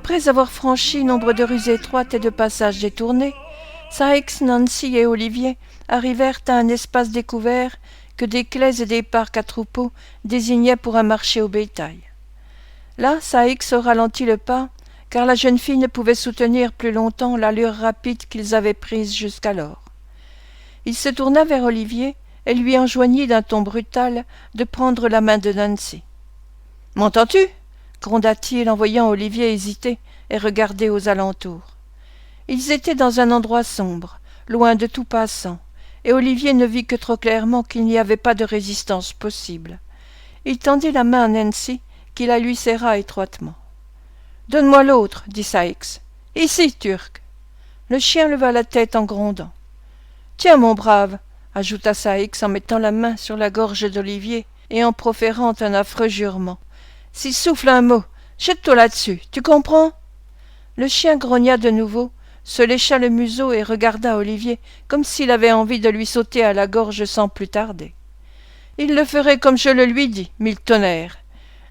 Après avoir franchi nombre de rues étroites et de passages détournés, Sikes, Nancy et Olivier arrivèrent à un espace découvert que des claies et des parcs à troupeaux désignaient pour un marché au bétail. Là, Sikes ralentit le pas, car la jeune fille ne pouvait soutenir plus longtemps l'allure rapide qu'ils avaient prise jusqu'alors. Il se tourna vers Olivier et lui enjoignit d'un ton brutal de prendre la main de Nancy. « M'entends-tu » gronda-t-il en voyant Olivier hésiter et regarder aux alentours. Ils étaient dans un endroit sombre, loin de tout passant, et Olivier ne vit que trop clairement qu'il n'y avait pas de résistance possible. Il tendit la main à Nancy, qui la lui serra étroitement. « Donne-moi l'autre, » dit Sikes. « Ici, Turc !» Le chien leva la tête en grondant. « Tiens, mon brave !» ajouta Sikes en mettant la main sur la gorge d'Olivier et en proférant un affreux jurement. « S'il souffle un mot, jette-toi là-dessus, tu comprends ?» Le chien grogna de nouveau, se lécha le museau et regarda Olivier comme s'il avait envie de lui sauter à la gorge sans plus tarder. « Il le ferait comme je le lui dis, mille tonnerres !»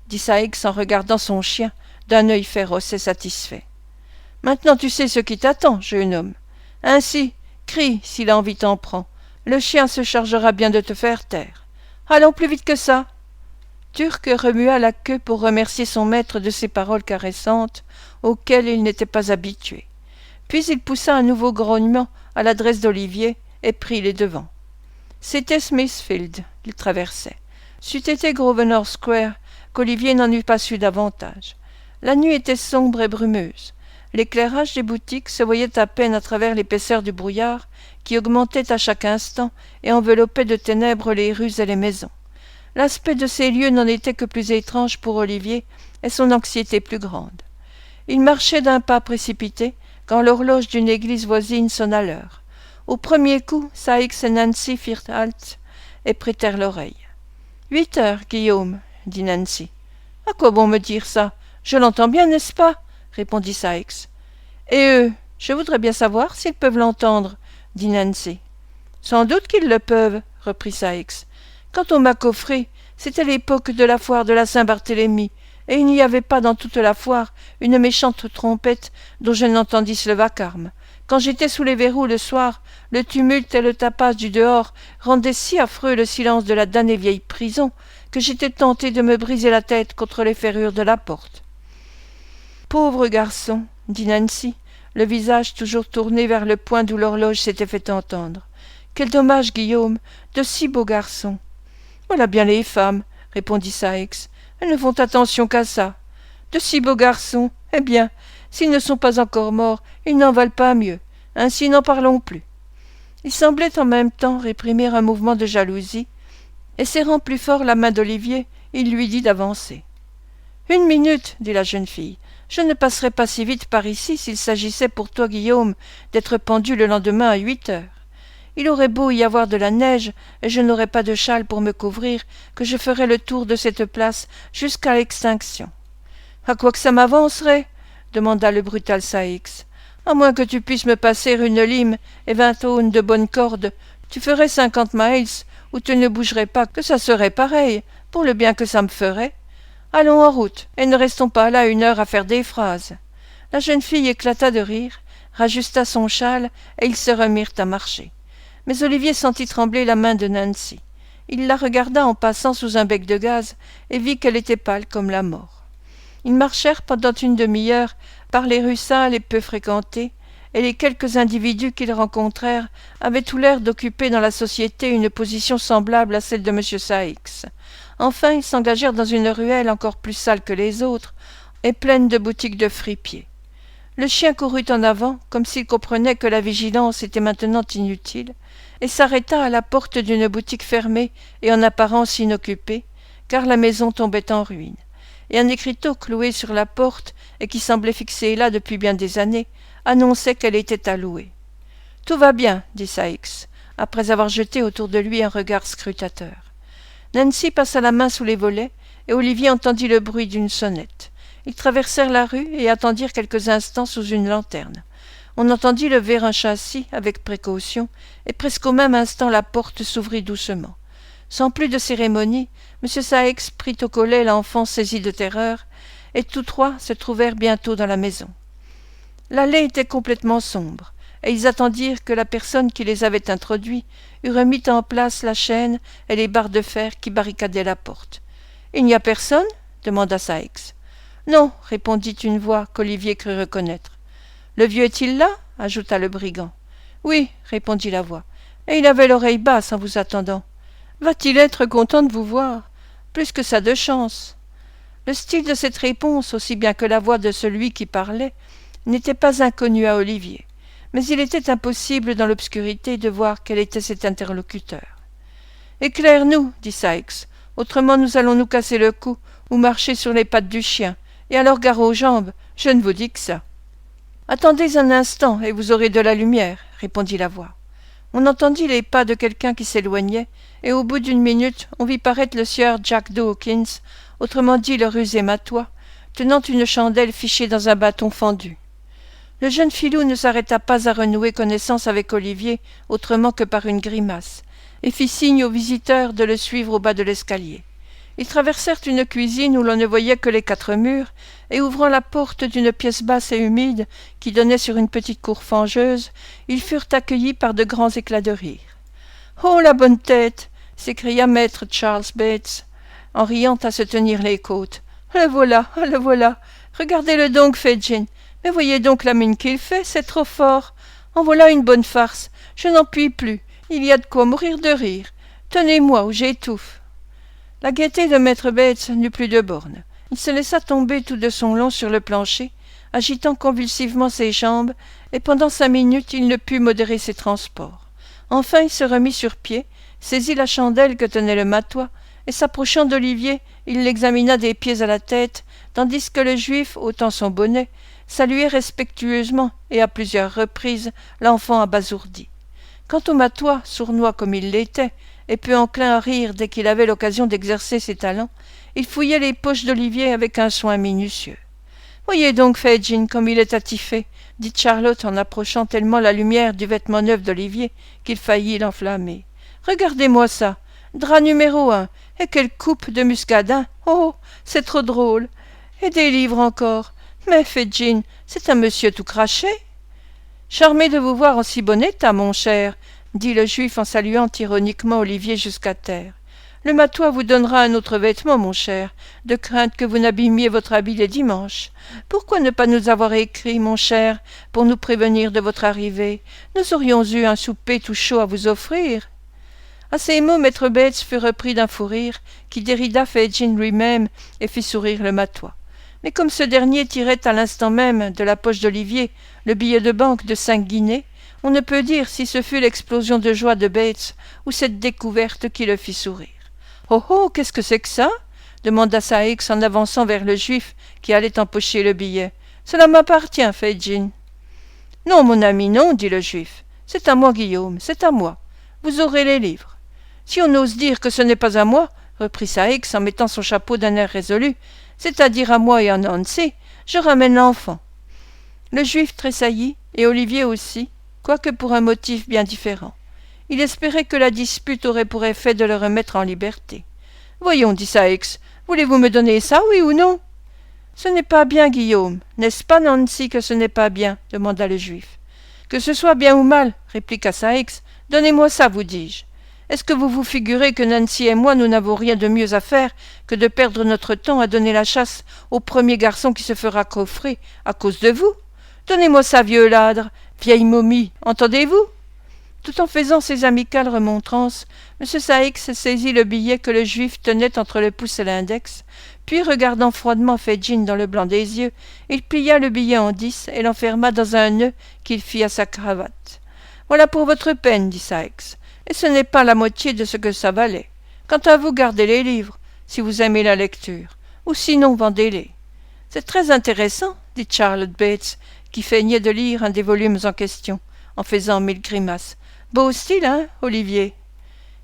dit Sikes en regardant son chien d'un œil féroce et satisfait. « Maintenant tu sais ce qui t'attend, jeune homme. Ainsi, crie si l'envie t'en prend. Le chien se chargera bien de te faire taire. Allons plus vite que ça !» Turc remua la queue pour remercier son maître de ces paroles caressantes auxquelles il n'était pas habitué. Puis il poussa un nouveau grognement à l'adresse d'Olivier et prit les devants. C'était Smithfield qu'il traversait. C'eût été Grosvenor Square qu'Olivier n'en eût pas su davantage. La nuit était sombre et brumeuse. L'éclairage des boutiques se voyait à peine à travers l'épaisseur du brouillard qui augmentait à chaque instant et enveloppait de ténèbres les rues et les maisons. L'aspect de ces lieux n'en était que plus étrange pour Olivier et son anxiété plus grande. Il marchait d'un pas précipité quand l'horloge d'une église voisine sonna l'heure. Au premier coup, Sikes et Nancy firent halte et prêtèrent l'oreille. « 8 heures, Guillaume, » dit Nancy. « À quoi bon me dire ça? Je l'entends bien, n'est-ce pas ?» répondit Sikes. « Et eux, je voudrais bien savoir s'ils peuvent l'entendre, » dit Nancy. « Sans doute qu'ils le peuvent, » reprit Sikes. « Quand on m'a coffré, c'était l'époque de la foire de la Saint-Barthélemy, et il n'y avait pas dans toute la foire une méchante trompette dont je n'entendisse le vacarme. Quand j'étais sous les verrous le soir, le tumulte et le tapage du dehors rendaient si affreux le silence de la damnée vieille prison que j'étais tenté de me briser la tête contre les ferrures de la porte. »« Pauvre garçon, » dit Nancy, le visage toujours tourné vers le point d'où l'horloge s'était fait entendre. « Quel dommage, Guillaume, de si beaux garçons !»« Voilà bien les femmes, » répondit Sikes. « Elles ne font attention qu'à ça. De si beaux garçons, eh bien, s'ils ne sont pas encore morts, ils n'en valent pas mieux. Ainsi n'en parlons plus. » Il semblait en même temps réprimer un mouvement de jalousie, et serrant plus fort la main d'Olivier, il lui dit d'avancer. « 1 minute, » dit la jeune fille. « Je ne passerais pas si vite par ici s'il s'agissait pour toi, Guillaume, d'être pendu le lendemain à 8 heures. Il aurait beau y avoir de la neige, et je n'aurais pas de châle pour me couvrir, que je ferais le tour de cette place jusqu'à l'extinction. »« À quoi que ça m'avancerait » demanda le brutal Sikes. « À moins que tu puisses me passer une lime et 20 aunes de bonne corde, tu ferais 50 miles, ou tu ne bougerais pas, que ça serait pareil, pour le bien que ça me ferait. Allons en route, et ne restons pas là 1 heure à faire des phrases. » La jeune fille éclata de rire, rajusta son châle, et ils se remirent à marcher. Mais Olivier sentit trembler la main de Nancy. Il la regarda en passant sous un bec de gaz et vit qu'elle était pâle comme la mort. Ils marchèrent pendant 1 demi-heure par les rues sales et peu fréquentées, et les quelques individus qu'ils rencontrèrent avaient tout l'air d'occuper dans la société une position semblable à celle de M. Sikes. Enfin, ils s'engagèrent dans une ruelle encore plus sale que les autres, et pleine de boutiques de fripiers. Le chien courut en avant, comme s'il comprenait que la vigilance était maintenant inutile, et s'arrêta à la porte d'une boutique fermée et en apparence inoccupée, car la maison tombait en ruine, et un écriteau cloué sur la porte, et qui semblait fixé là depuis bien des années, annonçait qu'elle était à louer. « Tout va bien, » dit Sikes, après avoir jeté autour de lui un regard scrutateur. Nancy passa la main sous les volets, et Olivier entendit le bruit d'une sonnette. Ils traversèrent la rue et attendirent quelques instants sous une lanterne. On entendit lever un châssis avec précaution, et presque au même instant la porte s'ouvrit doucement. Sans plus de cérémonie, M. Sikes prit au collet l'enfant saisi de terreur, et tous trois se trouvèrent bientôt dans la maison. L'allée était complètement sombre, et ils attendirent que la personne qui les avait introduits eût remis en place la chaîne et les barres de fer qui barricadaient la porte. « Il n'y a personne » demanda Saïx. « Non, » répondit une voix qu'Olivier crut reconnaître. « Le vieux est-il là » ajouta le brigand. « Oui, » répondit la voix, « et il avait l'oreille basse en vous attendant. Va-t-il être content de vous voir ? Plus que ça de chance. » Le style de cette réponse, aussi bien que la voix de celui qui parlait, n'était pas inconnu à Olivier, mais il était impossible dans l'obscurité de voir quel était cet interlocuteur. « Éclaire-nous, » dit Saïx, « autrement nous allons nous casser le cou ou marcher sur les pattes du chien, et alors gare aux jambes, je ne vous dis que ça. » « Attendez un instant, et vous aurez de la lumière, » répondit la voix. On entendit les pas de quelqu'un qui s'éloignait, et au bout d'une minute, on vit paraître le sieur Jack Dawkins, autrement dit le rusé matois, tenant une chandelle fichée dans un bâton fendu. Le jeune filou ne s'arrêta pas à renouer connaissance avec Olivier autrement que par une grimace, et fit signe aux visiteurs de le suivre au bas de l'escalier. Ils traversèrent une cuisine où l'on ne voyait que les quatre murs, et ouvrant la porte d'une pièce basse et humide qui donnait sur une petite cour fangeuse, ils furent accueillis par de grands éclats de rire. « Oh, la bonne tête !» s'écria maître Charles Bates, en riant à se tenir les côtes. « Le voilà, le voilà. Regardez-le donc, Fagin. Mais voyez donc la mine qu'il fait, c'est trop fort. En voilà une bonne farce. Je n'en puis plus. Il y a de quoi mourir de rire. Tenez-moi ou j'étouffe. » La gaieté de maître Bates n'eut plus de bornes. Il se laissa tomber tout de son long sur le plancher, agitant convulsivement ses jambes, et pendant 5 minutes il ne put modérer ses transports. Enfin il se remit sur pied, saisit la chandelle que tenait le matois, et s'approchant d'Olivier, il l'examina des pieds à la tête, tandis que le juif, ôtant son bonnet, saluait respectueusement et à plusieurs reprises l'enfant abasourdi. Quant au matois, sournois comme il l'était, et peu enclin à rire dès qu'il avait l'occasion d'exercer ses talents, il fouillait les poches d'Olivier avec un soin minutieux. « Voyez donc, Fagin, comme il est attifé, » dit Charlotte en approchant tellement la lumière du vêtement neuf d'Olivier qu'il faillit l'enflammer. « Regardez-moi ça, drap numéro 1, et quelle coupe de muscadin. Oh, c'est trop drôle. Et des livres encore. Mais, Fagin, c'est un monsieur tout craché. »« Charmé de vous voir en si bon état, mon cher, » dit le juif en saluant ironiquement Olivier jusqu'à terre. « Le matois vous donnera un autre vêtement, mon cher, de crainte que vous n'abîmiez votre habit les dimanches. Pourquoi ne pas nous avoir écrit, mon cher, pour nous prévenir de votre arrivée? Nous aurions eu un souper tout chaud à vous offrir. » À ces mots, maître Bates fut repris d'un fou rire qui dérida Fagin lui-même et fit sourire le matois. Mais comme ce dernier tirait à l'instant même de la poche d'Olivier le billet de banque de 5 guinées, on ne peut dire si ce fut l'explosion de joie de Bates ou cette découverte qui le fit sourire. « Oh oh, qu'est-ce que c'est que ça ?» demanda Saïx en avançant vers le juif qui allait empocher le billet. « Cela m'appartient, Fagin. »« Non, mon ami, non, » dit le juif. « C'est à moi, Guillaume, c'est à moi. Vous aurez les livres. »« Si on ose dire que ce n'est pas à moi, » reprit Saïx en mettant son chapeau d'un air résolu, « c'est-à-dire à moi et à Nancy, je ramène l'enfant. » Le juif tressaillit, et Olivier aussi, quoique pour un motif bien différent. Il espérait que la dispute aurait pour effet de le remettre en liberté. « Voyons, dit Saïx, voulez-vous me donner ça, oui ou non ?»« Ce n'est pas bien, Guillaume. N'est-ce pas, Nancy, que ce n'est pas bien ?» demanda le juif. « Que ce soit bien ou mal, répliqua Saïx, donnez-moi ça, vous dis-je. Est-ce que vous vous figurez que Nancy et moi, nous n'avons rien de mieux à faire que de perdre notre temps à donner la chasse au premier garçon qui se fera coffrer à cause de vous? Donnez-moi ça, vieux ladre, vieille momie, entendez-vous ?» Tout en faisant ses amicales remontrances, M. Saïx saisit le billet que le juif tenait entre le pouce et l'index, puis, regardant froidement Fagin dans le blanc des yeux, il plia le billet en 10 et l'enferma dans un nœud qu'il fit à sa cravate. « Voilà pour votre peine, dit Saïx, et ce n'est pas la moitié de ce que ça valait. Quant à vous, gardez les livres, si vous aimez la lecture, ou sinon vendez-les. »« C'est très intéressant, dit Charlotte Bates, qui feignait de lire un des volumes en question, en faisant 1000 grimaces. Beau style, hein, Olivier? »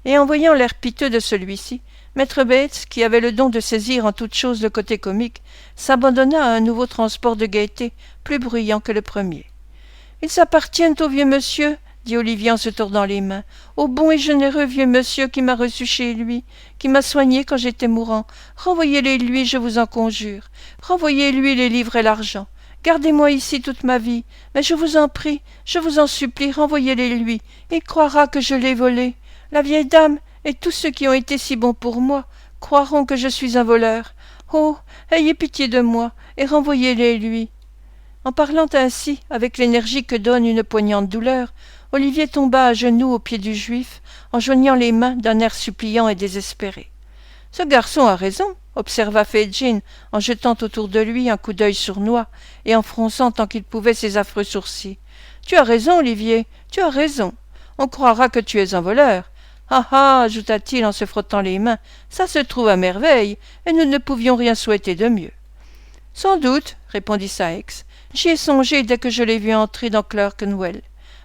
Et en voyant l'air piteux de celui-ci, maître Bates, qui avait le don de saisir en toute chose le côté comique, s'abandonna à un nouveau transport de gaieté plus bruyant que le premier. « Ils appartiennent au vieux monsieur, dit Olivier en se tordant les mains. Au bon et généreux vieux monsieur qui m'a reçu chez lui, qui m'a soigné quand j'étais mourant. Renvoyez-les lui, je vous en conjure. Renvoyez-lui les livres et l'argent. Gardez-moi ici toute ma vie, mais je vous en prie, je vous en supplie, renvoyez-les lui. Il croira que je l'ai volé. La vieille dame et tous ceux qui ont été si bons pour moi croiront que je suis un voleur. Oh, ayez pitié de moi et renvoyez-les lui. En parlant ainsi, avec l'énergie que donne une poignante douleur, Olivier tomba à genoux aux pieds du juif, en joignant les mains d'un air suppliant et désespéré. « Ce garçon a raison, » observa Fagin, en jetant autour de lui un coup d'œil sournois et en fronçant tant qu'il pouvait ses affreux sourcils. « Tu as raison, Olivier, tu as raison. On croira que tu es un voleur. Ah ah, ajouta-t-il en se frottant les mains, ça se trouve à merveille, et nous ne pouvions rien souhaiter de mieux. « Sans doute, répondit Saïx. J'y ai songé dès que je l'ai vu entrer dans Clerkenwell,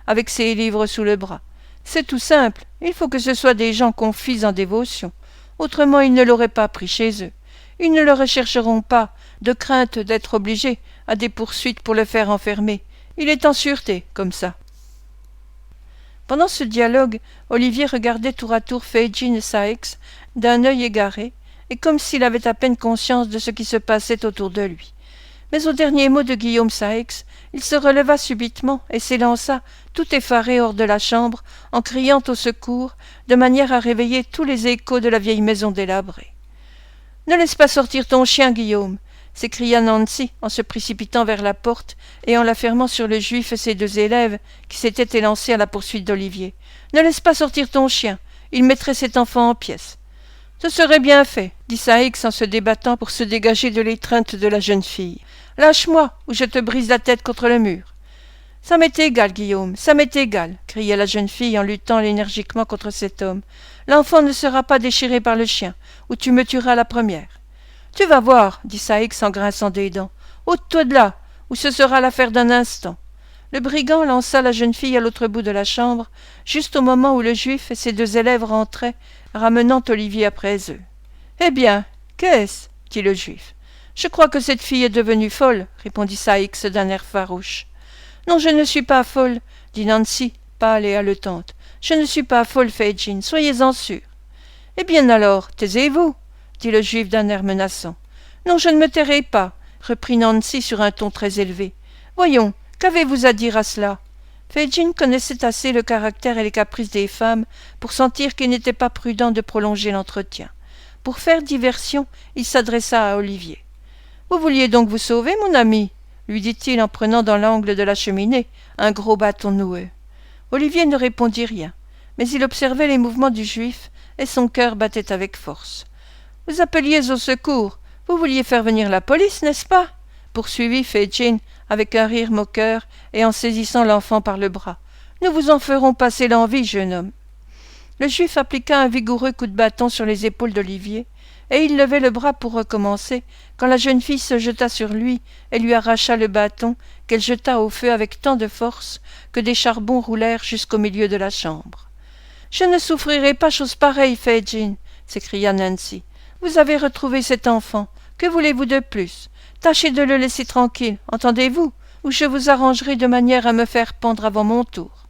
avec ses livres sous le bras. C'est tout simple, il faut que ce soit des gens confits en dévotion. Autrement ils ne l'auraient pas pris chez eux. Ils ne le rechercheront pas, de crainte d'être obligés à des poursuites pour le faire enfermer. Il est en sûreté, comme ça. » Pendant ce dialogue, Olivier regardait tour à tour Fagin et Saïx d'un œil égaré, et comme s'il avait à peine conscience de ce qui se passait autour de lui. Mais au dernier mot de Guillaume Saïx, il se releva subitement et s'élança, tout effaré, hors de la chambre, en criant au secours, de manière à réveiller tous les échos de la vieille maison délabrée. « Ne laisse pas sortir ton chien, Guillaume !» s'écria Nancy en se précipitant vers la porte et en la fermant sur le juif et ses deux élèves qui s'étaient élancés à la poursuite d'Olivier. « Ne laisse pas sortir ton chien, il mettrait cet enfant en pièces. » « Ce serait bien fait, » dit Saïx en se débattant pour se dégager de l'étreinte de la jeune fille. « Lâche-moi, ou je te brise la tête contre le mur. »« Ça m'est égal, Guillaume, ça m'est égal, » criait la jeune fille en luttant énergiquement contre cet homme. « L'enfant ne sera pas déchiré par le chien, ou tu me tueras la première. »« Tu vas voir, » dit Saïx en grinçant des dents. « Ôte-toi de là, ou ce sera l'affaire d'un instant. » Le brigand lança la jeune fille à l'autre bout de la chambre, juste au moment où le juif et ses deux élèves rentraient, ramenant Olivier après eux. « Eh bien, qu'est-ce » dit le juif. « Je crois que cette fille est devenue folle, » répondit Saïx d'un air farouche. « Non, je ne suis pas folle, » dit Nancy, pâle et haletante. « Je ne suis pas folle, Fagin, soyez-en sûr. »« Eh bien alors, taisez-vous, » dit le juif d'un air menaçant. « Non, je ne me tairai pas, » reprit Nancy sur un ton très élevé. « Voyons, qu'avez-vous à dire à cela ?» Fagin connaissait assez le caractère et les caprices des femmes pour sentir qu'il n'était pas prudent de prolonger l'entretien. Pour faire diversion, il s'adressa à Olivier. « Vous vouliez donc vous sauver, mon ami ?» lui dit-il en prenant dans l'angle de la cheminée un gros bâton noueux. Olivier ne répondit rien, mais il observait les mouvements du juif et son cœur battait avec force. « Vous appeliez au secours, vous vouliez faire venir la police, n'est-ce pas ?» poursuivit Fagin avec un rire moqueur et en saisissant l'enfant par le bras. « Nous vous en ferons passer l'envie, jeune homme. » Le juif appliqua un vigoureux coup de bâton sur les épaules d'Olivier, et il levait le bras pour recommencer, quand la jeune fille se jeta sur lui et lui arracha le bâton, qu'elle jeta au feu avec tant de force que des charbons roulèrent jusqu'au milieu de la chambre. « Je ne souffrirai pas chose pareille, Fagin !» s'écria Nancy. « Vous avez retrouvé cet enfant. Que voulez-vous de plus ? Tâchez de le laisser tranquille, entendez-vous, ou je vous arrangerai de manière à me faire pendre avant mon tour. »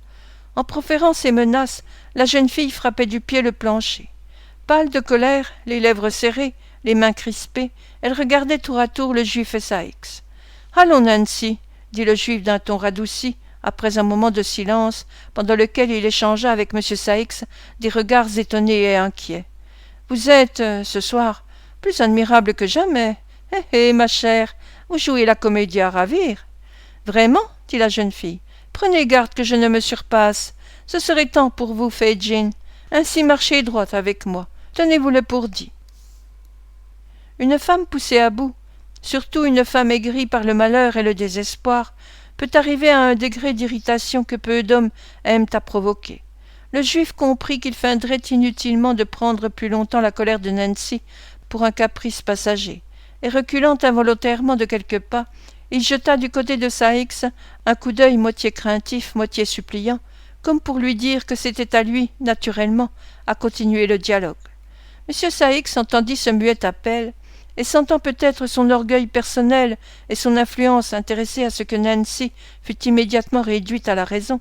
En proférant ces menaces, la jeune fille frappait du pied le plancher. Pâle de colère, les lèvres serrées, les mains crispées, elle regardait tour à tour le juif et Saïx. « Allons, Nancy, » dit le juif d'un ton radouci, après un moment de silence, pendant lequel il échangea avec M. Saïx des regards étonnés et inquiets. « Vous êtes, ce soir, plus admirable que jamais. Eh, ma chère, vous jouez la comédie à ravir. »« Vraiment ?» dit la jeune fille. « Prenez garde que je ne me surpasse. Ce serait temps pour vous, Fagin. Ainsi marchez droit avec moi. Tenez-vous-le pour dit. » Une femme poussée à bout, surtout une femme aigrie par le malheur et le désespoir, peut arriver à un degré d'irritation que peu d'hommes aiment à provoquer. Le juif comprit qu'il feindrait inutilement de prendre plus longtemps la colère de Nancy pour un caprice passager, et reculant involontairement de quelques pas, il jeta du côté de Saïx un coup d'œil moitié craintif, moitié suppliant, comme pour lui dire que c'était à lui, naturellement, à continuer le dialogue. M. Saïx entendit ce muet appel, et sentant peut-être son orgueil personnel et son influence intéressés à ce que Nancy fût immédiatement réduite à la raison,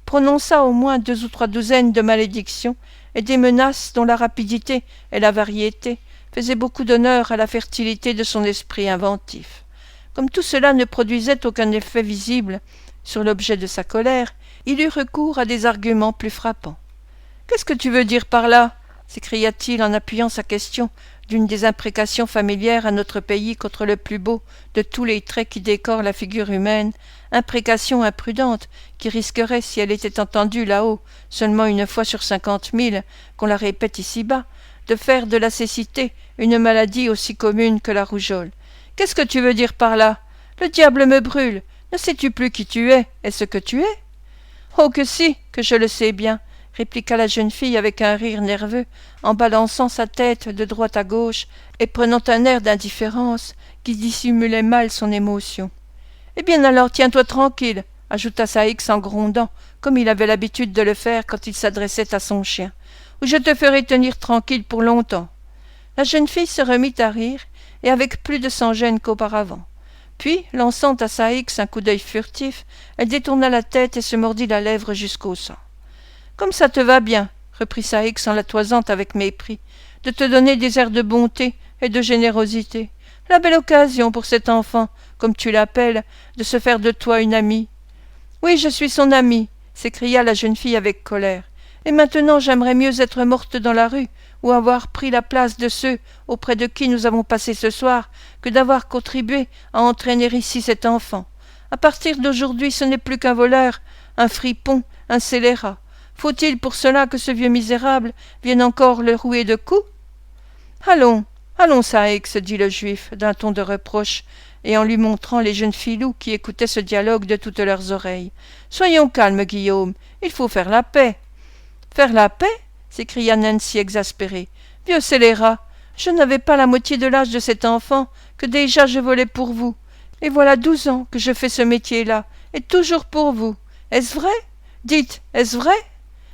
prononça au moins 2 ou 3 douzaines de malédictions et des menaces dont la rapidité et la variété faisaient beaucoup d'honneur à la fertilité de son esprit inventif. Comme tout cela ne produisait aucun effet visible sur l'objet de sa colère, il eut recours à des arguments plus frappants. « Qu'est-ce que tu veux dire par là ?» s'écria-t-il en appuyant sa question d'une des imprécations familières à notre pays contre le plus beau de tous les traits qui décorent la figure humaine, imprécation imprudente qui risquerait, si elle était entendue là-haut seulement une fois sur 50 000, qu'on la répète ici-bas, de faire de la cécité une maladie aussi commune que la rougeole. « Qu'est-ce que tu veux dire par là ? Le diable me brûle. Ne sais-tu plus qui tu es et ce que tu es ? » « Oh que si, que je le sais bien, » répliqua la jeune fille avec un rire nerveux, en balançant sa tête de droite à gauche et prenant un air d'indifférence qui dissimulait mal son émotion. « Eh bien alors, tiens-toi tranquille, » ajouta Saïx en grondant, comme il avait l'habitude de le faire quand il s'adressait à son chien, « ou je te ferai tenir tranquille pour longtemps. » La jeune fille se remit à rire, et avec plus de sans-gêne qu'auparavant. Puis, lançant à Saïx un coup d'œil furtif, elle détourna la tête et se mordit la lèvre jusqu'au sang. « Comme ça te va bien, » reprit Saïx en la toisant avec mépris, « de te donner des airs de bonté et de générosité. La belle occasion pour cet enfant, comme tu l'appelles, de se faire de toi une amie. »« Oui, je suis son amie, » s'écria la jeune fille avec colère. « Et maintenant j'aimerais mieux être morte dans la rue, ou avoir pris la place de ceux auprès de qui nous avons passé ce soir, que d'avoir contribué à entraîner ici cet enfant. À partir d'aujourd'hui, ce n'est plus qu'un voleur, un fripon, un scélérat. Faut-il pour cela que ce vieux misérable vienne encore le rouer de coups ? » « Allons, allons, Saïx, » dit le juif, d'un ton de reproche, et en lui montrant les jeunes filous qui écoutaient ce dialogue de toutes leurs oreilles. « Soyons calmes, Guillaume, il faut faire la paix. »« Faire la paix ?» s'écria Nancy exaspérée. « Vieux scélérat, je n'avais pas la moitié de l'âge de cet enfant, que déjà je volais pour vous. Et voilà 12 ans que je fais ce métier-là, et toujours pour vous. Est-ce vrai ? Dites, est-ce vrai ? »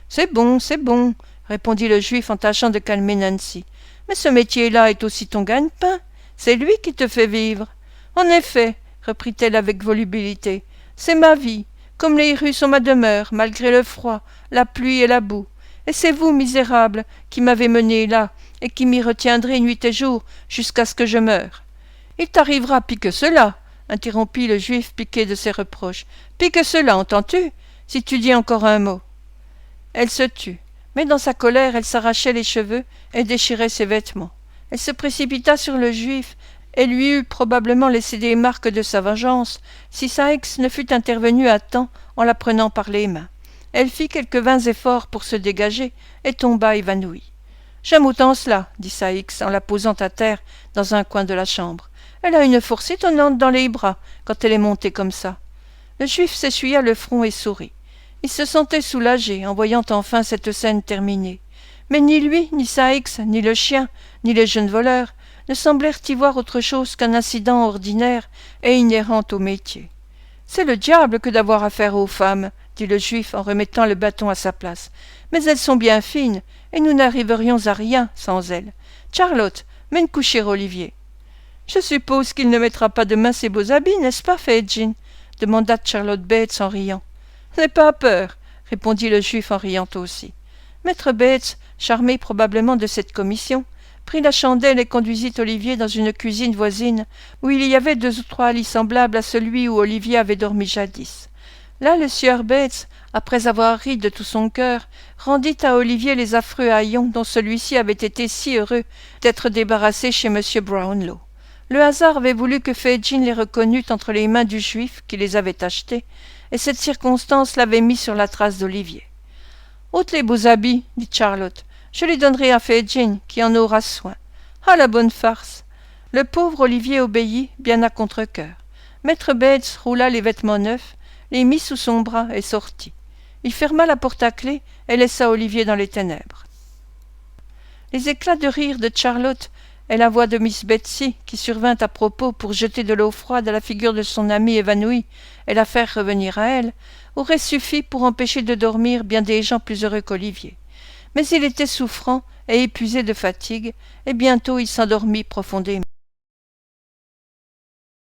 « C'est bon, répondit le juif en tâchant de calmer Nancy. « Mais ce métier-là est aussi ton gagne-pain. C'est lui qui te fait vivre. »« En effet, reprit-elle avec volubilité, c'est ma vie, comme les rues sont ma demeure, malgré le froid, la pluie et la boue. Et c'est vous, misérable, qui m'avez mené là, et qui m'y retiendrez nuit et jour, jusqu'à ce que je meure. »« Il t'arrivera pis que cela, » interrompit le juif piqué de ses reproches. « Pis que cela, entends-tu, si tu dis encore un mot. » Elle se tut, mais dans sa colère elle s'arrachait les cheveux et déchirait ses vêtements. Elle se précipita sur le juif et lui eût probablement laissé des marques de sa vengeance si Saïx ne fût intervenu à temps en la prenant par les mains. Elle fit quelques vains efforts pour se dégager et tomba évanouie. « J'aime autant cela, » dit Saïx en la posant à terre dans un coin de la chambre. « Elle a une force étonnante dans les bras quand elle est montée comme ça. » Le juif s'essuya le front et sourit. Il se sentait soulagé en voyant enfin cette scène terminée. Mais ni lui, ni Saïx, ni le chien, ni les jeunes voleurs ne semblèrent y voir autre chose qu'un incident ordinaire et inhérent au métier. « C'est le diable que d'avoir affaire aux femmes, » dit le juif en remettant le bâton à sa place. « Mais elles sont bien fines, et nous n'arriverions à rien sans elles. Charlotte, mène coucher Olivier. »« Je suppose qu'il ne mettra pas demain ses beaux habits, n'est-ce pas, Fagin ?» demanda Charlotte Bates en riant. « N'aie pas peur, » répondit le juif en riant aussi. Maître Bates, charmé probablement de cette commission, prit la chandelle et conduisit Olivier dans une cuisine voisine où il y avait 2 ou 3 lits semblables à celui où Olivier avait dormi jadis. Là, le sieur Bates, après avoir ri de tout son cœur, rendit à Olivier les affreux haillons dont celui-ci avait été si heureux d'être débarrassé chez M. Brownlow. Le hasard avait voulu que Fagin les reconnût entre les mains du juif qui les avait achetés, et cette circonstance l'avait mis sur la trace d'Olivier. « Ôte les beaux habits, » dit Charlotte. « Je les donnerai à Fagin, qui en aura soin. » Ah, la bonne farce ! Le pauvre Olivier obéit, bien à contre-cœur. Maître Bates roula les vêtements neufs, les mit sous son bras et sortit. Il ferma la porte à clef et laissa Olivier dans les ténèbres. Les éclats de rire de Charlotte et la voix de Miss Betsy, qui survint à propos pour jeter de l'eau froide à la figure de son amie évanouie et la faire revenir à elle, auraient suffi pour empêcher de dormir bien des gens plus heureux qu'Olivier. Mais il était souffrant et épuisé de fatigue, et bientôt il s'endormit profondément.